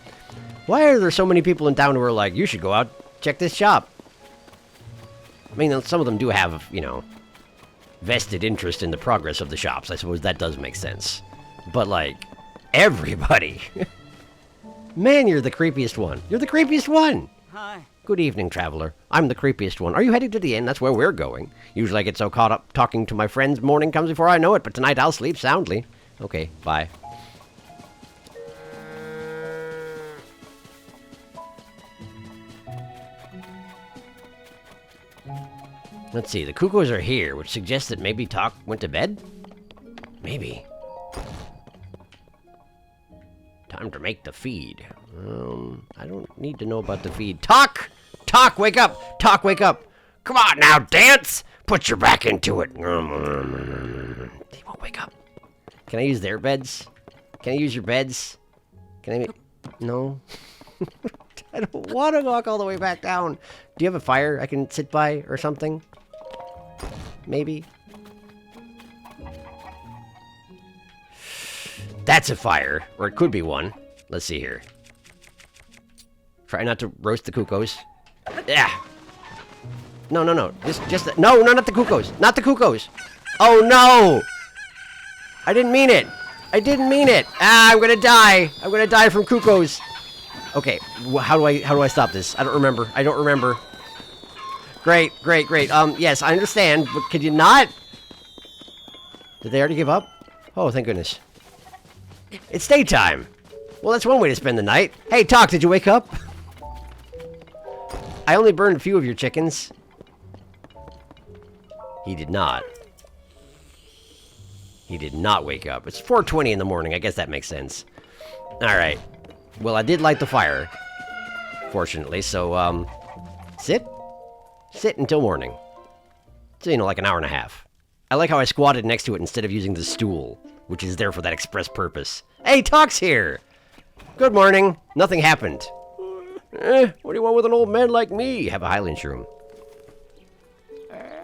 Why are there so many people in town who are like, you should go out, check this shop? I mean, some of them do have, vested interest in the progress of the shops. I suppose that does make sense. But, everybody. Man, you're the creepiest one. You're the creepiest one. Hi. Good evening, traveler. I'm the creepiest one. Are you heading to the inn? That's where we're going. Usually I get so caught up talking to my friends, morning comes before I know it, but tonight I'll sleep soundly. Okay, bye. Let's see, the cuckoos are here, which suggests that maybe Talk went to bed? Maybe. Time to make the feed. I don't need to know about the feed. Talk! Talk, wake up! Talk, wake up! Come on now, dance! Put your back into it. They won't wake up. Can I use their beds? Can I use your beds? Can I No. I don't want to walk all the way back down. Do you have a fire I can sit by or something? Maybe. That's a fire. Or it could be one. Let's see here. Try not to roast the cuckoos. Yeah. No. No, not the cuckoos. Not the cuckoos. Oh, no. I didn't mean it. Ah, I'm gonna die. I'm gonna die from cuckoos. Okay, how do I stop this? I don't remember. Great. Yes, I understand, but could you not? Did they already give up? Oh, thank goodness. It's daytime. Well, that's one way to spend the night. Hey, Talk, did you wake up? I only burned a few of your chickens. He did not. He did not wake up. It's 4:20 in the morning. I guess that makes sense. Alright. Well, I did light the fire. Fortunately, so, sit? Sit until morning. So, like an hour and a half. I like how I squatted next to it instead of using the stool, which is there for that express purpose. Hey, Talk's here! Good morning. Nothing happened. What do you want with an old man like me? Have a Highland shroom.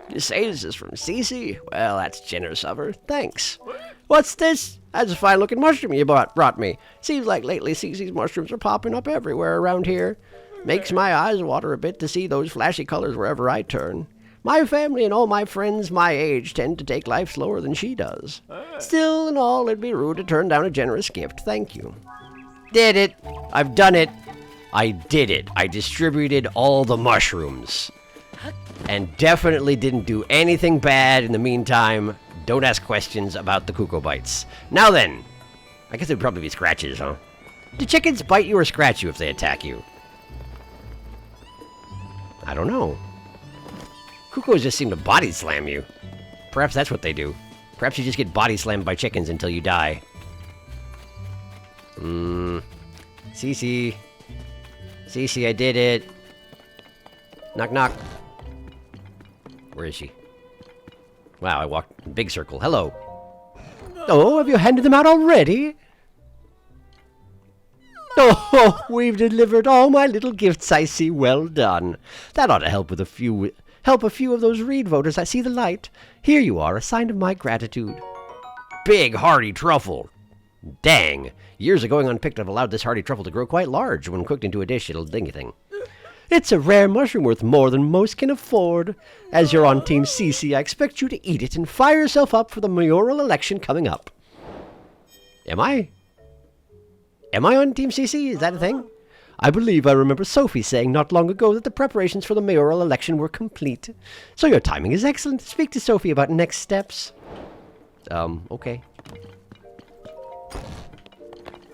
You say this is from Cece? Well, that's generous of her. Thanks. What's this? That's a fine-looking mushroom you brought me. Seems like lately Cece's mushrooms are popping up everywhere around here. Makes my eyes water a bit to see those flashy colors wherever I turn. My family and all my friends my age tend to take life slower than she does. Still, in all, it'd be rude to turn down a generous gift. Thank you. Did it. I've done it. I did it. I distributed all the mushrooms. And definitely didn't do anything bad in the meantime. Don't ask questions about the cuckoo bites. Now then, I guess it would probably be scratches, huh? Do chickens bite you or scratch you if they attack you? I don't know. Cuckoos just seem to body slam you. Perhaps that's what they do. Perhaps you just get body slammed by chickens until you die. Cece. Cece, I did it. Knock, knock. Where is she? Wow, I walked in a big circle. Hello. Oh, have you handed them out already? Oh, we've delivered all my little gifts, I see. Well done. That ought to help a few of those Reed voters that see the light. Here you are, a sign of my gratitude. Big, hearty truffle. Dang. Years of going unpicked have allowed this hearty truffle to grow quite large. When cooked into a dish, it'll ding a thing. It's a rare mushroom worth more than most can afford. As you're on Team CC, I expect you to eat it and fire yourself up for the mayoral election coming up. Am I? Am I on Team CC? Is that a thing? I believe I remember Sophie saying not long ago that the preparations for the mayoral election were complete. So your timing is excellent. Speak to Sophie about next steps. Okay.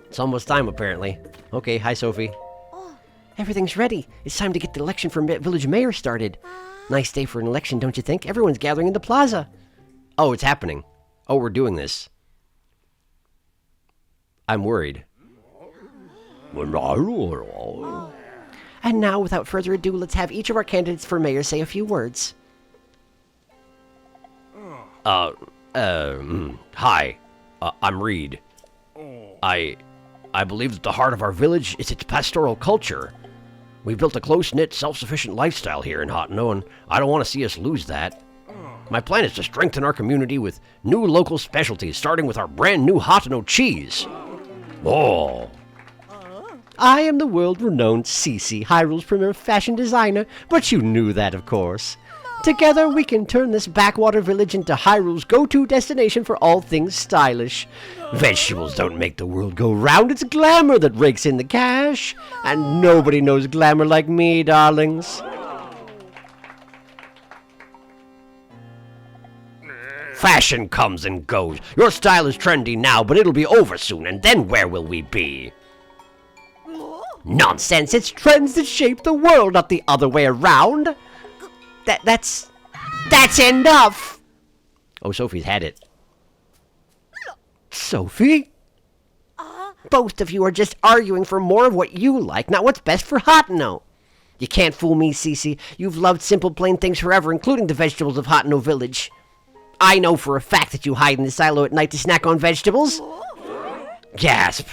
It's almost time, apparently. Okay, hi, Sophie. Everything's ready. It's time to get the election for village mayor started. Nice day for an election, don't you think? Everyone's gathering in the plaza. Oh, it's happening. Oh, we're doing this. I'm worried. And now, without further ado, let's have each of our candidates for mayor say a few words. Hi. I'm Reed. I believe that the heart of our village is its pastoral culture. We've built a close-knit, self-sufficient lifestyle here in Hotteno, and I don't want to see us lose that. My plan is to strengthen our community with new local specialties, starting with our brand new Hotteno cheese. Oh. I am the world-renowned Cece, Hyrule's premier fashion designer, but you knew that, of course. Together, we can turn this backwater village into Hyrule's go-to destination for all things stylish. Vegetables don't make the world go round. It's glamour that rakes in the cash. And nobody knows glamour like me, darlings. Fashion comes and goes. Your style is trendy now, but it'll be over soon, and then where will we be? Nonsense! It's trends that shape the world, not the other way around. That's enough! Oh, Sophie's had it. Sophie? Both of you are just arguing for more of what you like, not what's best for Hotteno. You can't fool me, Cece. You've loved simple, plain things forever, including the vegetables of Hotteno Village. I know for a fact that you hide in the silo at night to snack on vegetables. Gasp.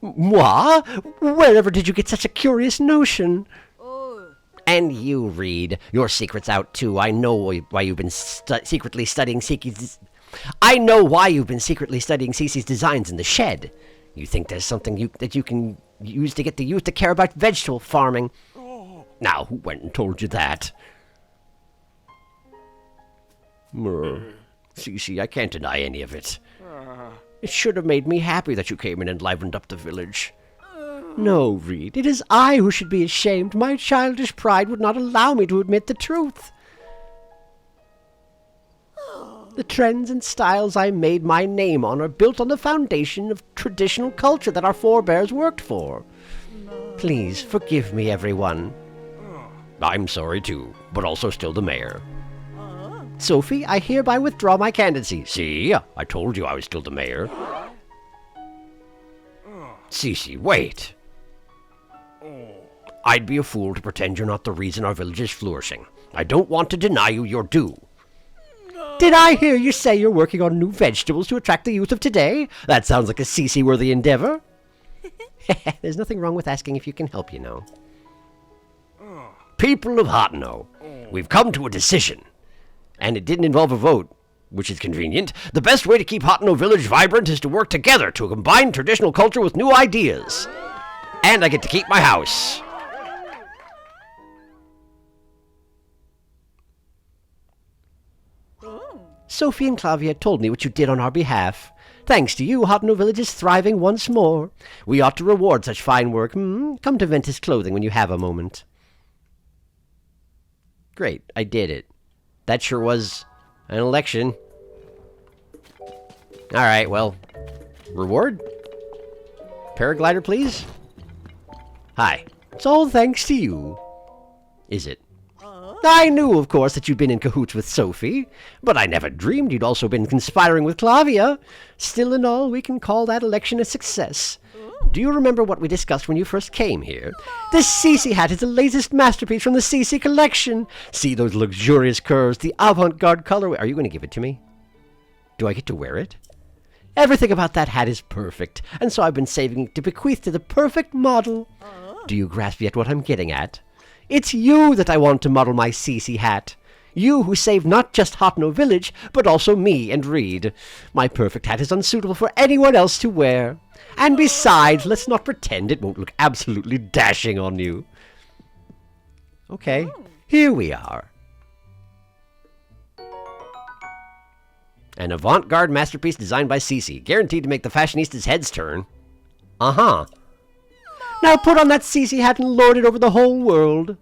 Moi? Wherever did you get such a curious notion? And you, Reed. Your secret's out, too. I know why you've been secretly studying Ciki's... I know why you've been secretly studying Cece's designs in the shed. You think there's something that you can use to get the youth to care about vegetable farming. Now, who went and told you that? Cece, I can't deny any of it. It should have made me happy that you came and enlivened up the village. No, Reed, it is I who should be ashamed. My childish pride would not allow me to admit the truth. The trends and styles I made my name on are built on the foundation of traditional culture that our forebears worked for. Please, forgive me, everyone. I'm sorry, too, but also still the mayor. Sophie, I hereby withdraw my candidacy. See? I told you I was still the mayor. Cece, wait. I'd be a fool to pretend you're not the reason our village is flourishing. I don't want to deny you your due. Did I hear you say you're working on new vegetables to attract the youth of today? That sounds like a Cece-worthy endeavor. There's nothing wrong with asking if you can help, you know. People of Hotno, we've come to a decision. And it didn't involve a vote, which is convenient. The best way to keep Hotno Village vibrant is to work together to combine traditional culture with new ideas. And I get to keep my house. Sophie and Clavia told me what you did on our behalf. Thanks to you, Hotno Village is thriving once more. We ought to reward such fine work. Come to Ventus Clothing when you have a moment. Great, I did it. That sure was an election. Alright, well. Reward? Paraglider, please? Hi. It's all thanks to you. Is it? I knew, of course, that you'd been in cahoots with Sophie, but I never dreamed you'd also been conspiring with Clavia. Still in all, we can call that election a success. Do you remember what we discussed when you first came here? This Cece hat is the latest masterpiece from the Cece collection. See those luxurious curves, the avant-garde colorway. Are you going to give it to me? Do I get to wear it? Everything about that hat is perfect, and so I've been saving it to bequeath to the perfect model. Do you grasp yet what I'm getting at? It's you that I want to model my Cece hat. You who saved not just Hotno Village, but also me and Reed. My perfect hat is unsuitable for anyone else to wear. And besides, let's not pretend it won't look absolutely dashing on you. Okay, here we are. An avant-garde masterpiece designed by Cece, guaranteed to make the fashionistas' heads turn. Uh-huh. Now put on that Cece hat and lord it over the whole world.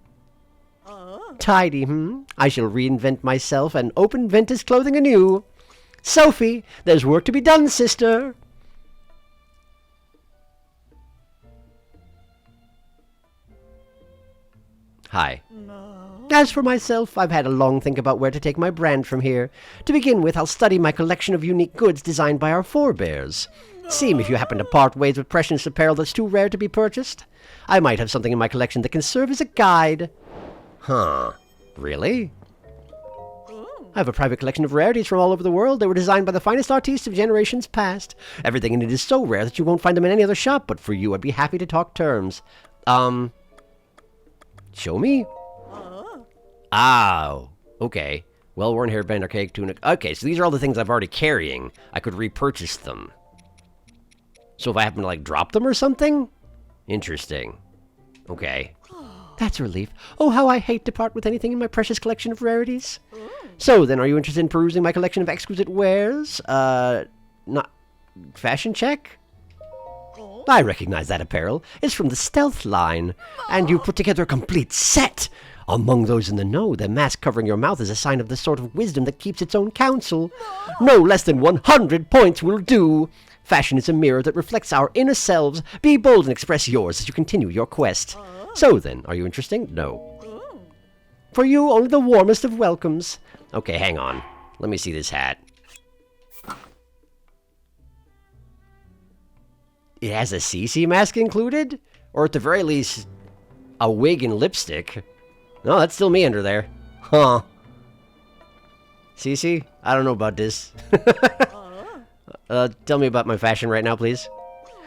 Tidy, I shall reinvent myself and open Ventus Clothing anew. Sophie, there's work to be done, sister. Hi. As for myself, I've had a long think about where to take my brand from here. To begin with, I'll study my collection of unique goods designed by our forebears. See if you happen to part ways with precious apparel that's too rare to be purchased. I might have something in my collection that can serve as a guide. Huh. Really? I have a private collection of rarities from all over the world. They were designed by the finest artistes of generations past. Everything in it is so rare that you won't find them in any other shop, but for you, I'd be happy to talk terms. Show me? Oh, okay. Well-worn hairband, archaic tunic. Okay, so these are all the things I've already carrying. I could repurchase them. So if I happen to, like, drop them or something? Interesting. Okay. That's a relief. Oh, how I hate to part with anything in my precious collection of rarities. So, then, are you interested in perusing my collection of exquisite wares? Not... Fashion check? I recognize that apparel. It's from the Stealth line. And you put together a complete set. Among those in the know, the mask covering your mouth is a sign of the sort of wisdom that keeps its own counsel. No less than 100 points will do. Fashion is a mirror that reflects our inner selves. Be bold and express yours as you continue your quest. So then, are you interested? No. For you, only the warmest of welcomes. Okay, hang on. Let me see this hat. It has a Cece mask included? Or at the very least, a wig and lipstick. No, that's still me under there. Huh. Cece? I don't know about this. Tell me about my fashion right now, please.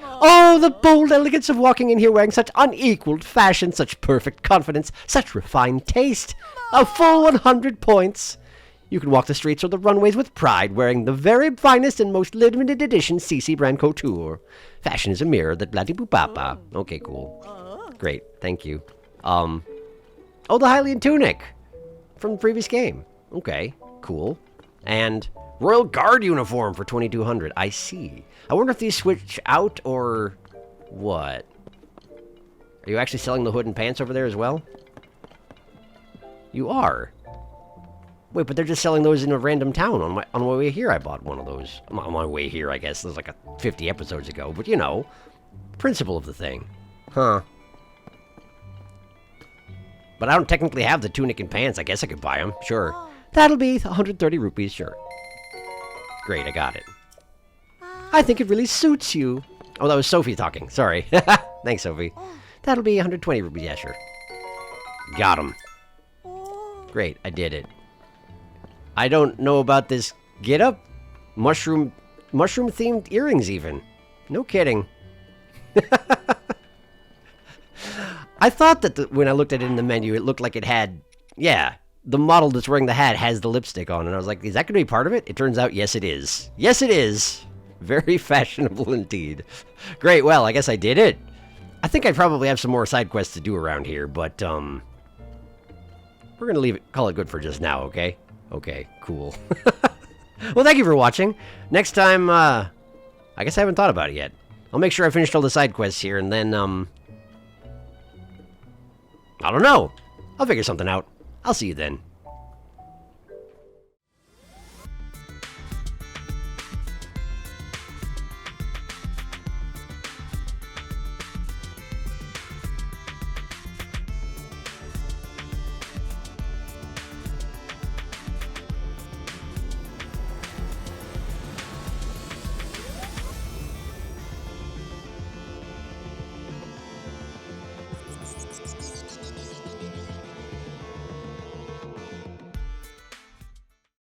Oh, the bold elegance of walking in here wearing such unequaled fashion, such perfect confidence, such refined taste. A full 100 points. You can walk the streets or the runways with pride, wearing the very finest and most limited edition CC brand couture. Fashion is a mirror that bloody-boop-papa. Okay, cool. Great, thank you. Oh, the Hylian tunic from the previous game. Okay, cool. And Royal Guard uniform for 2,200. I see. I wonder if these switch out or what? Are you actually selling the hood and pants over there as well? You are. Wait, but they're just selling those in a random town. On my way here, I bought one of those. On my way here, I guess. It was like 50 episodes ago. But, you know, principle of the thing. Huh. But I don't technically have the tunic and pants. I guess I could buy them. Sure. That'll be 130 rupees, sure. Great, I got it. I think it really suits you. Oh, that was Sophie talking. Sorry. Thanks, Sophie. That'll be 120 rupees, yeah, sure. Got him. Great, I did it. I don't know about this get-up. Mushroom-themed earrings, even. No kidding. I thought that when I looked at it in the menu, it looked like it had, yeah, the model that's wearing the hat has the lipstick on. And I was like, is that going to be part of it? It turns out, yes, it is. Yes, it is. Very fashionable indeed. Great, well, I guess I did it. I think I probably have some more side quests to do around here, but, we're going to call it good for just now, okay? Okay, cool. Well, thank you for watching. Next time, I guess I haven't thought about it yet. I'll make sure I finished all the side quests here, and then, I don't know. I'll figure something out. I'll see you then.